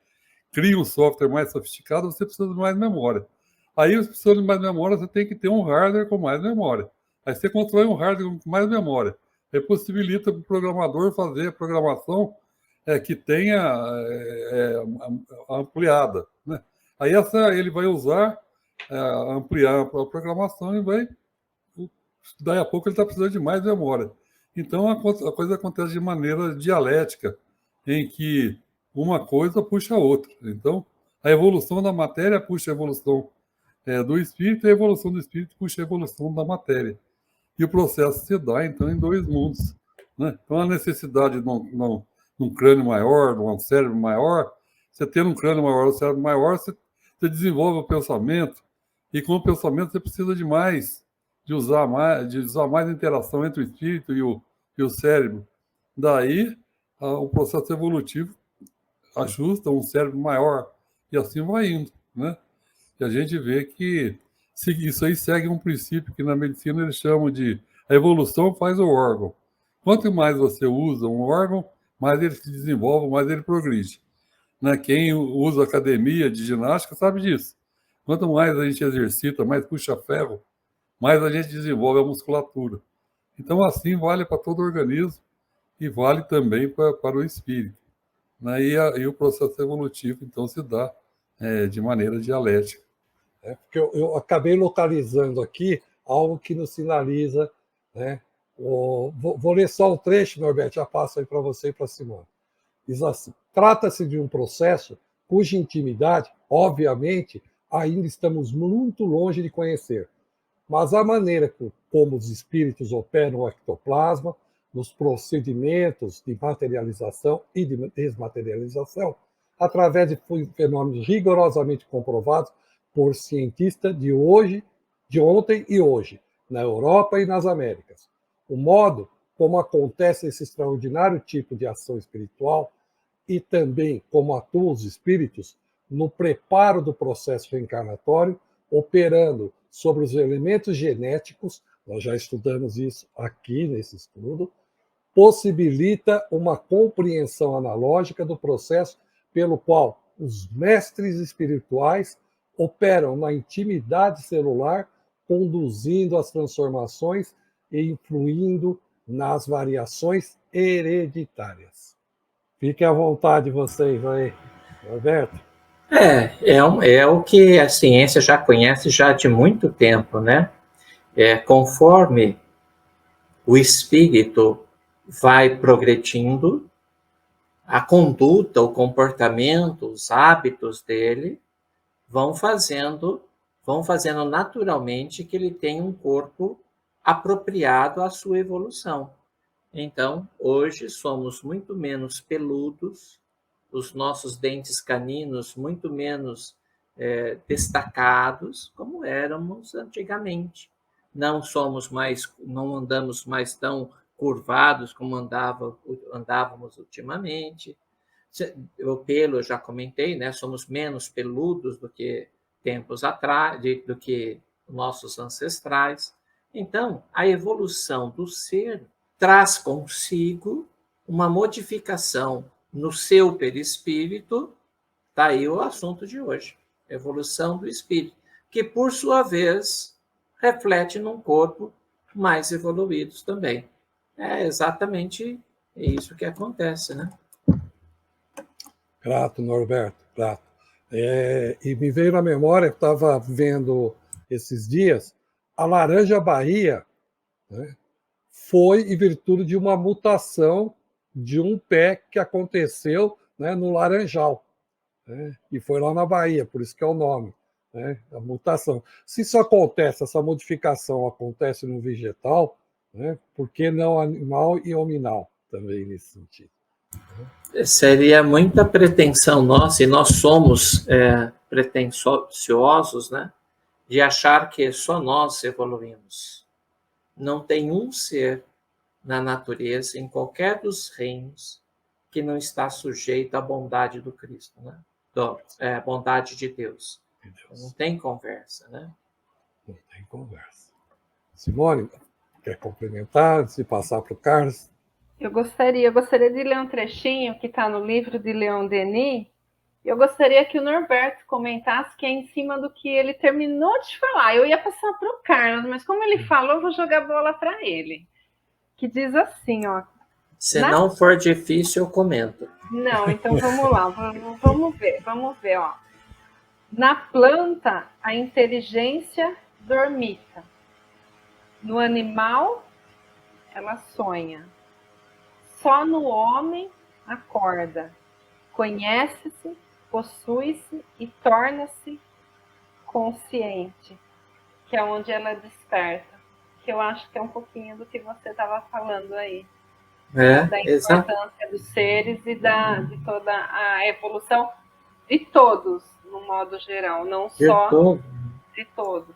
cria um software mais sofisticado, você precisa de mais memória. Aí, você precisa de mais memória, você tem que ter um hardware com mais memória. Aí você constrói um hardware com mais memória. Aí possibilita para o programador fazer a programação que tenha ampliada, né? Aí ele vai usar, ampliar a programação e vai... Daí a pouco ele está precisando de mais memória. Então a coisa acontece de maneira dialética, em que uma coisa puxa a outra. Então a evolução da matéria puxa a evolução do espírito, e a evolução do espírito puxa a evolução da matéria. E o processo se dá, então, em 2 mundos, né? Então a necessidade de um crânio maior, de um cérebro maior, você tendo um crânio maior, um cérebro maior, você desenvolve o pensamento, e com o pensamento você precisa de usar mais interação entre o espírito e o cérebro. Daí, o processo evolutivo ajusta um cérebro maior, e assim vai indo, né? E a gente vê que isso aí segue um princípio que na medicina eles chamam de a evolução faz o órgão. Quanto mais você usa um órgão, mais ele se desenvolve, mais ele progride. Né? Quem usa academia de ginástica sabe disso. Quanto mais a gente exercita, mais puxa ferro, mais a gente desenvolve a musculatura. Então, assim, vale para todo o organismo e vale também para o espírito. Né? E o processo evolutivo, então, se dá de maneira dialética.
Porque eu acabei localizando aqui algo que nos sinaliza, né? Vou ler só um trecho, Norberto, já passo aí para você e para a Simone. Diz assim: trata-se de um processo cuja intimidade, obviamente, ainda estamos muito longe de conhecer, mas a maneira como os espíritos operam o ectoplasma, nos procedimentos de materialização e de desmaterialização, através de fenômenos rigorosamente comprovados por cientistas de ontem e hoje, na Europa e nas Américas. O modo como acontece esse extraordinário tipo de ação espiritual e também como atuam os espíritos no preparo do processo reencarnatório, operando sobre os elementos genéticos, nós já estudamos isso aqui nesse estudo, possibilita uma compreensão analógica do processo pelo qual os mestres espirituais operam na intimidade celular conduzindo as transformações e influindo nas variações hereditárias. Fiquem à vontade vocês aí, Roberto.
É o que a ciência já conhece já de muito tempo, né? Conforme o espírito vai progredindo, a conduta, o comportamento, os hábitos dele vão fazendo naturalmente que ele tenha um corpo apropriado à sua evolução. Então, hoje somos muito menos peludos, os nossos dentes caninos muito menos destacados, como éramos antigamente. Não andamos mais tão curvados como andávamos ultimamente. O pelo, eu já comentei, né? Somos menos peludos do que tempos atrás, do que nossos ancestrais. Então, a evolução do ser traz consigo uma modificação no seu perispírito. Está aí o assunto de hoje, evolução do espírito, que, por sua vez, reflete num corpo mais evoluído também. É exatamente isso que acontece, né?
Grato, Norberto, grato. E me veio na memória, eu estava vendo esses dias, a laranja Bahia, né, foi em virtude de uma mutação de um pé que aconteceu, né, no Laranjal, né, e foi lá na Bahia, por isso que é o nome, né, a mutação. Se isso acontece, essa modificação acontece no vegetal, né, por que não animal e hominal também nesse sentido?
Seria muita pretensão nossa, e nós somos pretensiosos, né, de achar que só nós evoluímos. Não tem um ser na natureza, em qualquer dos reinos, que não está sujeito à bondade do Cristo, né? Bondade de Deus. Não tem conversa, né?
Não tem conversa. Simone, quer complementar antes de passar para o Carlos?
Eu gostaria de ler um trechinho que está no livro de Leon Denis. Eu gostaria que o Norberto comentasse, que é em cima do que ele terminou de falar. Eu ia passar para o Carlos, mas como ele falou, eu vou jogar a bola para ele. Que diz assim, ó.
Se não for difícil, eu comento.
Não, então vamos lá, vamos ver, ó. Na planta, a inteligência dormita. No animal, ela sonha. Só no homem, acorda. Conhece-se, possui-se e torna-se consciente, que é onde ela desperta. Que eu acho que é um pouquinho do que você estava falando aí. Da importância dos seres e de toda a evolução de todos, no modo geral, não só de todos.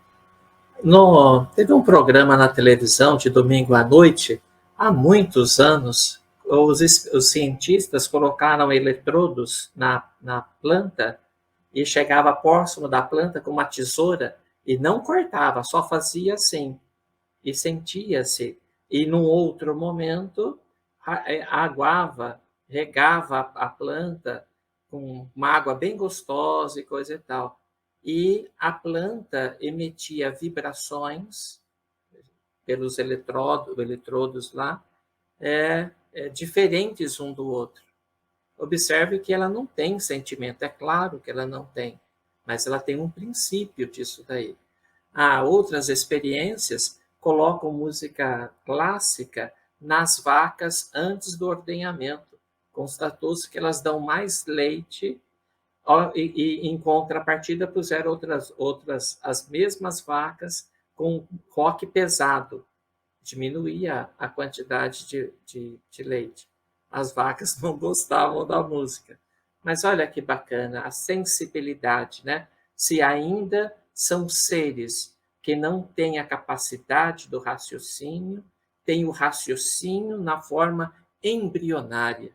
Teve um programa na televisão de domingo à noite, há muitos anos, os cientistas colocaram eletrodos na planta e chegava próximo da planta com uma tesoura e não cortava, só fazia assim, e sentia-se. E num outro momento, regava a planta com uma água bem gostosa e coisa e tal. E a planta emitia vibrações pelos eletrodos lá, diferentes um do outro. Observe que ela não tem sentimento, é claro que ela não tem, mas ela tem um princípio disso daí. Outras experiências colocam música clássica nas vacas antes do ordenhamento. Constatou-se que elas dão mais leite e em contrapartida puseram outras as mesmas vacas com roque pesado. Diminuía a quantidade de leite. As vacas não gostavam da música. Mas olha que bacana, a sensibilidade, né? Se ainda são seres que não têm a capacidade do raciocínio, têm o raciocínio na forma embrionária,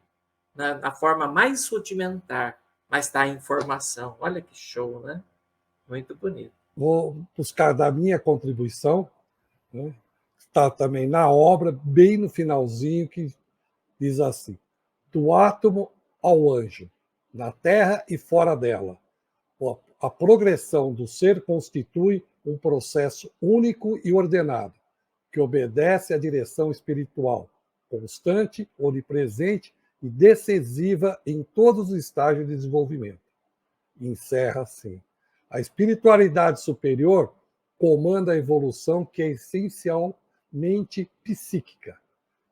na forma mais rudimentar, mas está a informação. Olha que show, né? Muito bonito.
Vou buscar da minha contribuição, né? Está também na obra, bem no finalzinho, que diz assim: do átomo ao anjo, na terra e fora dela, a progressão do ser constitui um processo único e ordenado, que obedece à direção espiritual, constante, onipresente e decisiva em todos os estágios de desenvolvimento. Encerra assim. A espiritualidade superior comanda a evolução que é essencialmente psíquica,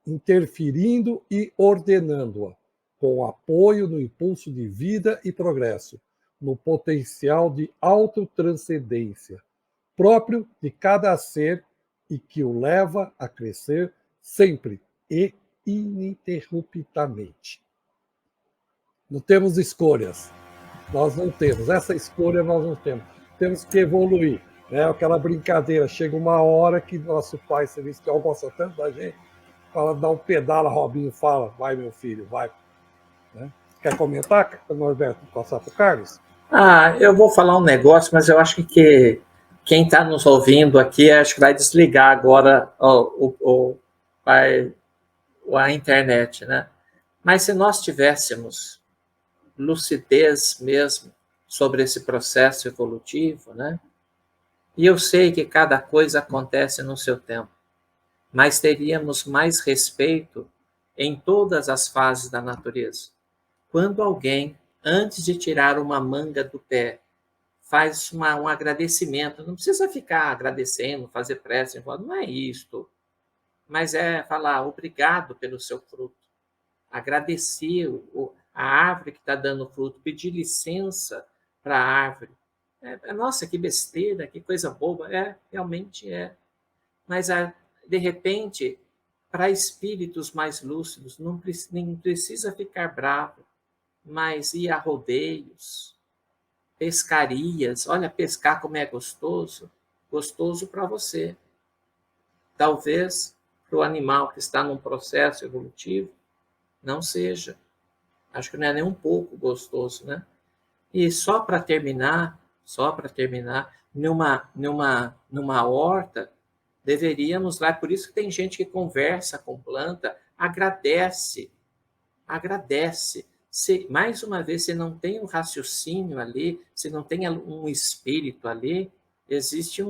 interferindo e ordenando-a, com apoio no impulso de vida e progresso, no potencial de autotranscendência, próprio de cada ser e que o leva a crescer sempre e ininterruptamente. Não temos escolhas. Nós não temos. Essa escolha nós não temos. Temos que evoluir. Né? Aquela brincadeira. Chega uma hora que nosso pai celestial gosta tanto da gente, fala, dá um pedala, Robinho fala, vai meu filho, vai. Né? Quer comentar, Norberto, passar para o Carlos?
Eu vou falar um negócio, mas eu acho que quem está nos ouvindo aqui, acho que vai desligar agora a internet, né? Mas se nós tivéssemos lucidez mesmo sobre esse processo evolutivo, né? E eu sei que cada coisa acontece no seu tempo, mas teríamos mais respeito em todas as fases da natureza. Quando alguém, antes de tirar uma manga do pé, faz um agradecimento, não precisa ficar agradecendo, fazer prece, não é isto, mas é falar obrigado pelo seu fruto, agradecer a árvore que está dando fruto, pedir licença para a árvore. Nossa, que besteira, que coisa boba. Realmente é. Mas, de repente, para espíritos mais lúcidos, não precisa ficar bravo, mas ir a rodeios, pescarias. Olha, pescar como é gostoso. Gostoso para você. Talvez para o animal que está num processo evolutivo, não seja. Acho que não é nem um pouco gostoso, né? E só para terminar, numa horta, deveríamos lá, por isso que tem gente que conversa com planta, agradece. Mais uma vez, se não tem um raciocínio ali, se não tem um espírito ali, existe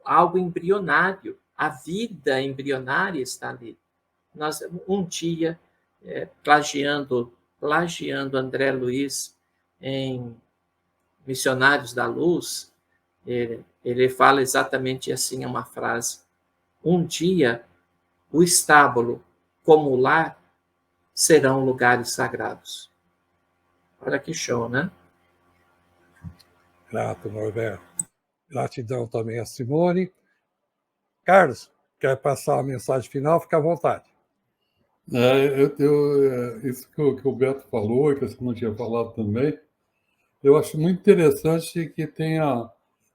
algo embrionário. A vida embrionária está ali. Nós, um dia, plagiando André Luiz em Missionários da Luz, ele fala exatamente assim, uma frase: um dia o estábulo como o lar serão lugares sagrados. Olha que show, né?
Grato, Norberto. Gratidão também a Simone. Carlos, quer passar a mensagem final? Fica à vontade.
Isso que o Beto falou, e que você não tinha falado também, eu acho muito interessante que tenha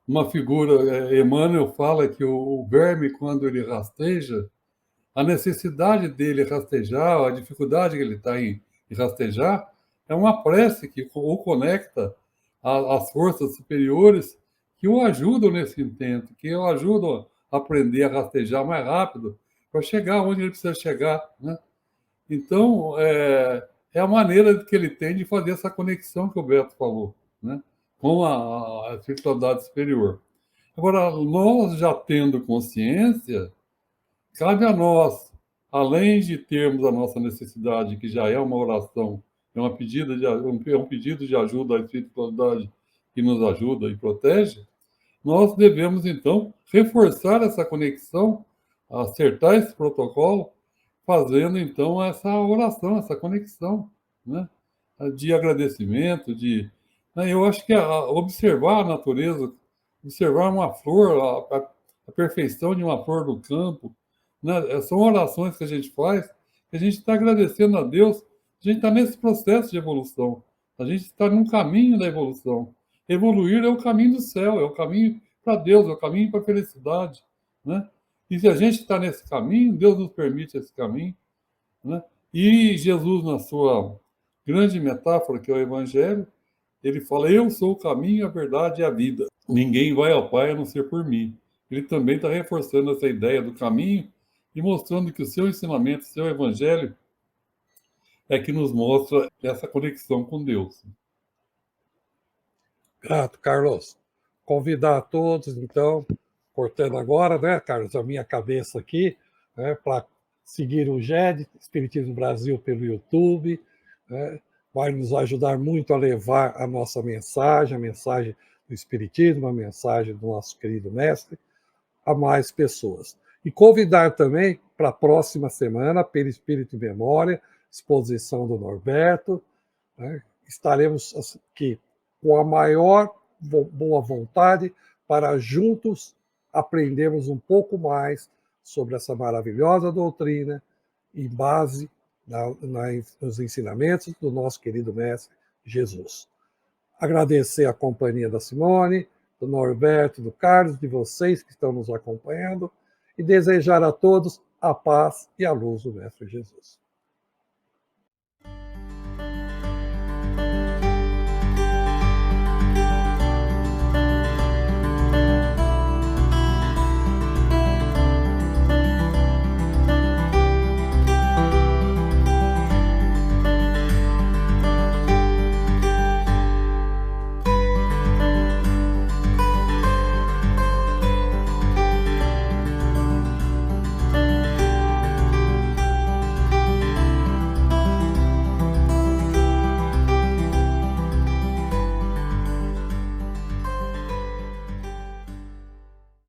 uma figura. Emmanuel fala que o verme, quando ele rasteja, a necessidade dele rastejar, a dificuldade que ele está em rastejar, é uma prece que o conecta às forças superiores que o ajudam nesse intento, que o ajudam a aprender a rastejar mais rápido para chegar onde ele precisa chegar, né? Então, é a maneira que ele tem de fazer essa conexão que o Beto falou, né, com a espiritualidade superior. Agora, nós já tendo consciência, cabe a nós, além de termos a nossa necessidade, que já é uma oração, é um pedido de ajuda à espiritualidade que nos ajuda e protege, nós devemos, então, reforçar essa conexão, acertar esse protocolo, fazendo, então, essa oração, essa conexão, né, de agradecimento, eu acho que observar a natureza, observar uma flor, a perfeição de uma flor do campo, né, são orações que a gente faz, que a gente está agradecendo a Deus, a gente está nesse processo de evolução, a gente está num caminho da evolução. Evoluir é o caminho do céu, é o caminho para Deus, é o caminho para a felicidade, né? E se a gente está nesse caminho, Deus nos permite esse caminho, né? E Jesus, na sua grande metáfora, que é o Evangelho, ele fala: eu sou o caminho, a verdade e a vida. Ninguém vai ao Pai a não ser por mim. Ele também está reforçando essa ideia do caminho e mostrando que o seu ensinamento, o seu Evangelho, é que nos mostra essa conexão com Deus.
Grato, Carlos. Convidar a todos, então, cortando agora, né, Carlos, a minha cabeça aqui, né, para seguir o GED, Espiritismo Brasil, pelo YouTube, né, vai nos ajudar muito a levar a nossa mensagem, a mensagem do Espiritismo, a mensagem do nosso querido mestre, a mais pessoas. E convidar também para a próxima semana, pelo Espírito e Memória, exposição do Norberto, né, estaremos aqui com a maior boa vontade para juntos aprendermos um pouco mais sobre essa maravilhosa doutrina em base nos ensinamentos do nosso querido mestre Jesus. Agradecer a companhia da Simone, do Norberto, do Carlos, de vocês que estão nos acompanhando e desejar a todos a paz e a luz do mestre Jesus.